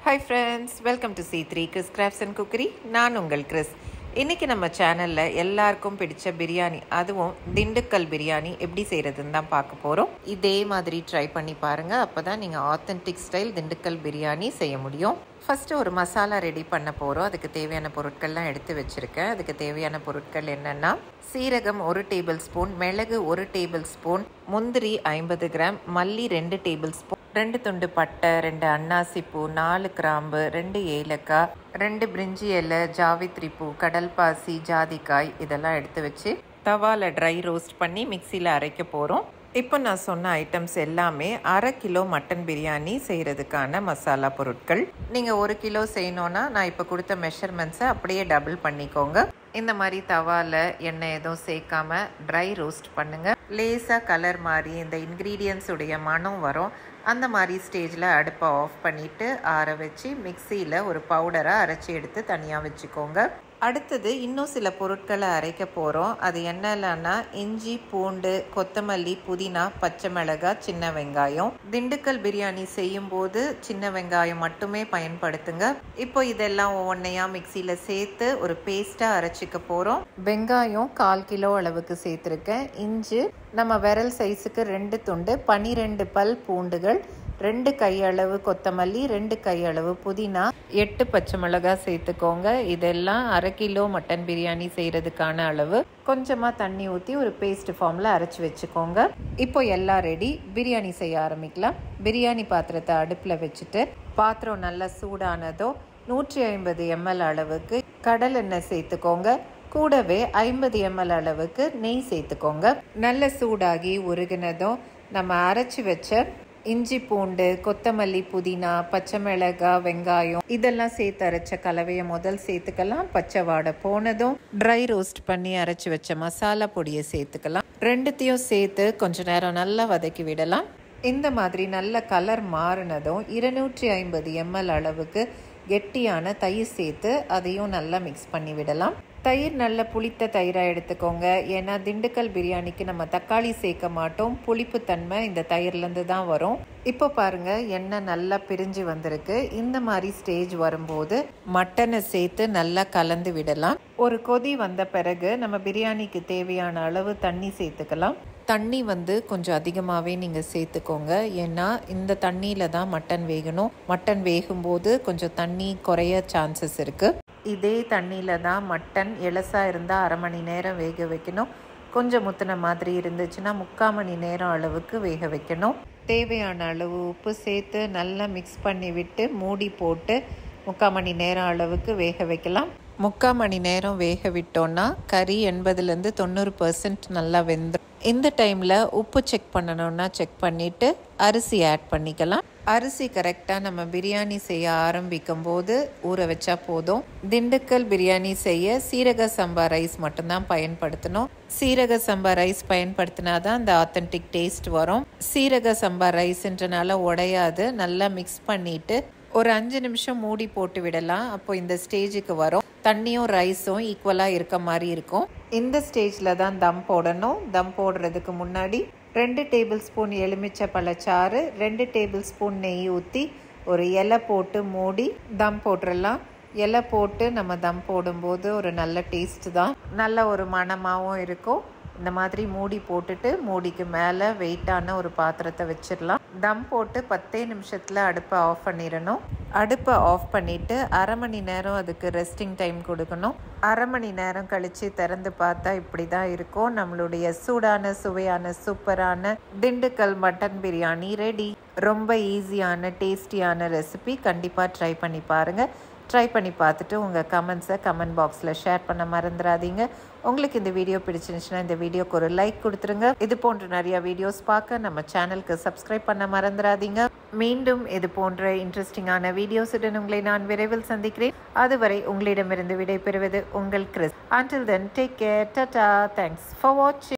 Hi friends, welcome to C3 Chris Crafts and Cookery. நான் உங்கள் Chris. இன்றைக்கி நம்ம சேனலில் எல்லாருக்கும் பிடிச்ச பிரியாணி, அதுவும் திண்டுக்கல் பிரியாணி எப்படி செய்கிறதுன்னு தான் பார்க்க போகிறோம். இதே மாதிரி ட்ரை பண்ணி பாருங்கள். அப்போ தான் நீங்கள் ஆத்தென்டிக் ஸ்டைல் திண்டுக்கல் பிரியாணி செய்ய முடியும். ஃபஸ்ட்டு ஒரு மசாலா ரெடி பண்ண போகிறோம். அதுக்கு தேவையான பொருட்கள்லாம் எடுத்து வச்சுருக்கேன். அதுக்கு தேவையான பொருட்கள் என்னென்னா, சீரகம் 1 டேபிள் ஸ்பூன், மிளகு 1 டேபிள் ஸ்பூன், முந்திரி 50 கிராம், மல்லி 2 டேபிள் ஸ்பூன், 2 துண்டு பட்டை, 2 அன்னாசிப்பூ, 4 கிராம்பு, 2 ஏலக்காய், 2 பிரிஞ்சி இலை, ஜாவித்ரி பூ, கடல் பாசி, ஜாதிக்காய் இதெல்லாம் எடுத்து வச்சு தவாவில் ட்ரை ரோஸ்ட் பண்ணி மிக்சியில் அரைக்க போகிறோம். இப்போ நான் சொன்ன ஐட்டம்ஸ் எல்லாமே 1/2 கிலோ மட்டன் பிரியாணி செய்கிறதுக்கான மசாலா பொருட்கள். நீங்கள் 1 கிலோ செய்யணுன்னா நான் இப்போ கொடுத்த மெஷர்மெண்ட்ஸை அப்படியே டபுள் பண்ணிக்கோங்க. இந்த மாதிரி தவாவில் எண்ணெய் எதுவும் சேர்க்காம ட்ரை ரோஸ்ட் பண்ணுங்கள். லேசாக கலர் மாதிரி இந்த இன்க்ரீடியன்ஸ் உடைய மனம் வரும். அந்த மாதிரி ஸ்டேஜில் அடுப்பை ஆஃப் பண்ணிவிட்டு ஆற வச்சு மிக்சியில் ஒரு பவுடராக அரைச்சி எடுத்து தனியாக வச்சுக்கோங்க. அடுத்தது இன்னும் சில பொருட்களை அரைக்க போகிறோம். அது என்னென்னா, இஞ்சி, பூண்டு, கொத்தமல்லி, புதினா, பச்சை மிளகாய், சின்ன வெங்காயம். திண்டுக்கல் பிரியாணி செய்யும்போது சின்ன வெங்காயம் மட்டுமே பயன்படுத்துங்க. இப்போ இதெல்லாம் ஒவ்வொன்றையாக மிக்சியில் சேர்த்து ஒரு பேஸ்ட்டாக அரைச்சிக்க போகிறோம். வெங்காயம் 1/4 கிலோ அளவுக்கு சேர்த்துருக்கேன். இஞ்சி நம்ம விரல் சைஸுக்கு 2 துண்டு, 12 பல் பூண்டுகள், 2 கையளவு கொத்தமல்லி, 2 கையளவு புதினா, 8 பச்சை மிளகாய் சேர்த்துக்கோங்க. இதெல்லாம் 1/2 கிலோ மட்டன் பிரியாணி செய்கிறதுக்கான அளவு. கொஞ்சமாக தண்ணி ஊற்றி ஒரு பேஸ்ட் ஃபார்மில் அரைச்சி வச்சுக்கோங்க. இப்போ எல்லாம் ரெடி, பிரியாணி செய்ய ஆரம்பிக்கலாம். பிரியாணி பாத்திரத்தை அடுப்பில் வச்சுட்டு பாத்திரம் நல்லா சூடானதோ 150 ml அளவுக்கு கடல் எண்ணெய் சேர்த்துக்கோங்க. கூடவே 50 ml அளவுக்கு நெய் சேர்த்துக்கோங்க. நல்ல சூடாகி உருகினதும் நம்ம அரைச்சி வச்ச இஞ்சி, பூண்டு, கொத்தமல்லி, புதினா, பச்சை மிளகாய், வெங்காயம் இதெல்லாம் சேர்த்து அரைச்ச கலவையை முதல் சேர்த்துக்கலாம். பச்சை வாடை போனதும் ட்ரை ரோஸ்ட் பண்ணி அரைச்சி வச்ச மசாலா பொடியை சேர்த்துக்கலாம். ரெண்டுத்தையும் சேர்த்து கொஞ்ச நேரம் நல்லா வதக்கி விடலாம். இந்த மாதிரி நல்ல கலர் மாறினதும் 250 ml அளவுக்கு கெட்டியான தயிர் சேர்த்து அதையும் நல்லா மிக்ஸ் பண்ணி விடலாம். தயிர் நல்ல புளித்த தயிராக எடுத்துக்கோங்க. ஏன்னா திண்டுக்கல் பிரியாணிக்கு நம்ம தக்காளி சேர்க்க மாட்டோம். புளிப்பு தன்மை இந்த தயிர்லேருந்து தான் வரும். இப்போ பாருங்கள், எண்ணெய் நல்லா பிரிஞ்சு வந்திருக்கு. இந்த மாதிரி ஸ்டேஜ் வரும்போது மட்டனை சேர்த்து நல்லா கலந்து விடலாம். ஒரு கொதி வந்த பிறகு நம்ம பிரியாணிக்கு தேவையான அளவு தண்ணி சேர்த்துக்கலாம். தண்ணி கொஞ்சம் அதிகமாகவே நீங்கள் சேர்த்துக்கோங்க. ஏன்னா இந்த தண்ணியில் தான் மட்டன் வேகணும். மட்டன் வேகும்போது கொஞ்சம் தண்ணி குறைய சான்சஸ் இருக்குது. இதே தண்ணியில் தான் மட்டன் எலசாக இருந்தால் 1/2 மணி நேரம் வேக வைக்கணும். கொஞ்சம் முத்தின மாதிரி இருந்துச்சுன்னா 3/4 மணி நேரம் அளவுக்கு வேக வைக்கணும். தேவையான அளவு உப்பு சேர்த்து நல்லா மிக்ஸ் பண்ணி விட்டு மூடி போட்டு 3/4 மணி நேரம் அளவுக்கு வேக வைக்கலாம். 3/4 மணி நேரம் வேக விட்டோன்னா கறி 80% 90% நல்லா வெந்துடும். இந்த டைமில் உப்பு செக் பண்ணணுன்னா செக் பண்ணிவிட்டு அரிசி ஆட் பண்ணிக்கலாம். அரிசி கரெக்டாக நம்ம பிரியாணி செய்ய ஆரம்பிக்கும் போது ஊற வச்சா போதும். திண்டுக்கல் பிரியாணி செய்ய சீரக சம்பா ரைஸ் மட்டும்தான் பயன்படுத்தணும். சீரக சம்பா ரைஸ் பயன்படுத்தினா தான் அந்த ஆத்தென்டிக் டேஸ்ட் வரும். சீரக சம்பா ரைஸ்ன்றனால உடையாது. நல்லா மிக்ஸ் பண்ணிவிட்டு ஒரு 5 நிமிஷம் மூடி போட்டு விடலாம். அப்போ இந்த ஸ்டேஜுக்கு வரும். தண்ணியும் ரைஸும் ஈக்குவலாக இருக்க மாதிரி இருக்கும். இந்த ஸ்டேஜில் தான் தம் போடணும். தம் போடுறதுக்கு முன்னாடி 2 டேபிள் ஸ்பூன் எலுமிச்சை பழச்சாறு, 2 டேபிள் ஸ்பூன் நெய் ஊற்றி ஒரு இலை போட்டு மூடி தம் போட்டுடலாம். இலை போட்டு நம்ம தம் போடும்போது ஒரு நல்ல டேஸ்ட்டு தான், நல்ல ஒரு மணமாகவும் இருக்கும். இந்த மாதிரி மூடி போட்டுட்டு மூடிக்கு மேலே வெயிட்டான ஒரு பாத்திரத்தை வச்சிடலாம். தம் போட்டு 10 நிமிஷத்தில் அடுப்பை ஆஃப் பண்ணிடணும். அடுப்பை ஆஃப் பண்ணிவிட்டு 1/2 மணி நேரம் அதுக்கு ரெஸ்டிங் டைம் கொடுக்கணும். 1/2 மணி நேரம் கழித்து திறந்து பார்த்தா இப்படி தான் இருக்கும். நம்மளுடைய சூடான சுவையான சூப்பரான திண்டுக்கல் மட்டன் பிரியாணி ரெடி. ரொம்ப ஈஸியான டேஸ்டியான ரெசிபி. கண்டிப்பாக ட்ரை பண்ணி பாருங்கள். ட்ரை பண்ணி பார்த்துட்டு உங்கள் கமெண்ட்ஸை கமெண்ட் பாக்ஸில் ஷேர் பண்ண மறந்துடாதீங்க. உங்களுக்கு இந்த வீடியோ பிடிச்சிருந்துச்சுன்னா இந்த வீடியோக்கு ஒரு லைக் கொடுத்துருங்க. இது போன்ற நிறைய வீடியோஸ் பார்க்க நம்ம சேனலுக்கு சப்ஸ்கிரைப் பண்ண மறந்துடாதீங்க. மீண்டும் இது போன்ற இன்ட்ரெஸ்டிங்கான வீடியோஸுடன் உங்களை நான் விரைவில் சந்திக்கிறேன். அதுவரை உங்களிடமிருந்து விடைபெறுவது உங்கள் Chris. Until then, take care. Tata. Thanks for watching.